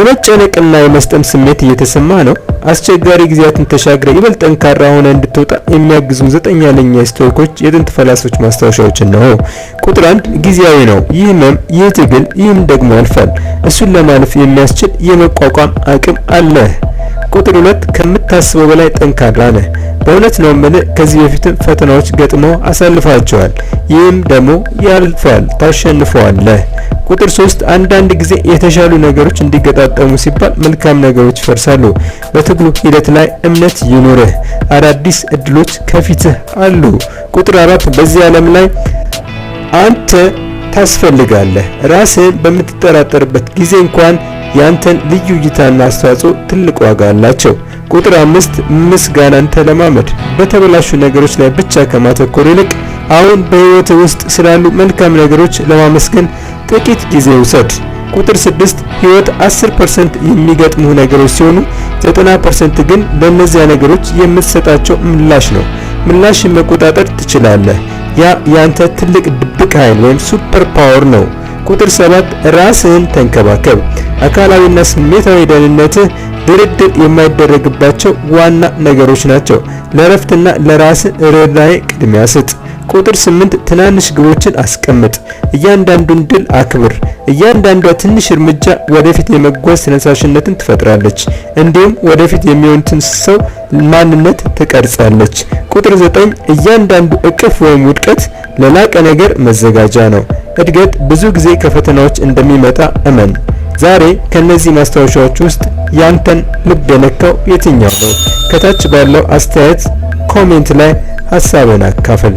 የመጨነቅና የመስጠም ስሜት እየተሰማ ነው? አስቸጋሪ ጊዜያትን ተሻግረ ይበልጥ ጠንካራ ሆነ እንድትወጣ የሚያግዙ 9 ያለኛ ስቶይኮች የጥንት ፈላስፎች ማስታወሻዎች ነው። ቁጥር 1 ጊዜያዊ ነው። ይህ ህመም፣ ይህ ትግል፣ ይህም ደግሞ ያልፋል። እሱን ለማለፍ የሚያስችል የመቋቋም አቅም አለህ። ቁጥር 2 ከምታስበው በላይ ጠንካራ ነህ። በእውነት ነው የምልህ፣ ከዚህ በፊትም ፈተናዎች ገጥመው አሳልፋቸዋል። ይህም ደግሞ ያልፋል፣ ታሸንፈዋለህ። ቁጥር 3 አንዳንድ ጊዜ የተሻሉ ነገሮች እንዲገጣጠሙ ሲባል መልካም ነገሮች ይፈርሳሉ። በትግሉ ሂደት ላይ እምነት ይኑርህ፣ አዳዲስ እድሎች ከፊትህ አሉ። ቁጥር 4 በዚህ ዓለም ላይ አንተ ታስፈልጋለህ። ራስህን በምትጠራጠርበት ጊዜ እንኳን ያንተን ልዩ እይታና አስተዋጽኦ ትልቅ ዋጋ አላቸው። ቁጥር 5 ምስጋናን ተለማመድ። በተበላሹ ነገሮች ላይ ብቻ ከማተኮር ይልቅ አሁን በህይወት ውስጥ ስላሉ መልካም ነገሮች ለማመስገን ጥቂት ጊዜ ውሰድ። ቁጥር 6 ህይወት 10% የሚገጥሙ ነገሮች ሲሆኑ 90% ግን ለነዚያ ነገሮች የምትሰጣቸው ምላሽ ነው። ምላሽን መቆጣጠር ትችላለህ። ያ ያንተ ትልቅ ድብቅ ኃይል ወይም ሱፐር ፓወር ነው። ቁጥር 7 ራስህን ተንከባከብ። አካላዊና ስሜታዊ ደህንነትህ ድርድር የማይደረግባቸው ዋና ነገሮች ናቸው። ለረፍትና ለራስህ ርህራሄ ቅድሚያ ስጥ። ቁጥር 8 ትናንሽ ግቦችን አስቀምጥ። እያንዳንዱን ድል አክብር። እያንዳንዷ ትንሽ እርምጃ ወደፊት የመጓዝ ተነሳሽነትን ትፈጥራለች፣ እንዲሁም ወደፊት የሚሆኑትን ሰው ማንነት ትቀርጻለች። ቁጥር 9 እያንዳንዱ እቅፍ ወይም ውድቀት ለላቀ ነገር መዘጋጃ ነው። እድገት ብዙ ጊዜ ከፈተናዎች እንደሚመጣ እመን። ዛሬ ከነዚህ ማስታወሻዎች ውስጥ ያንተን ልብ የነካው የትኛው ነው? ከታች ባለው አስተያየት ኮሜንት ላይ ሐሳብን አካፍል።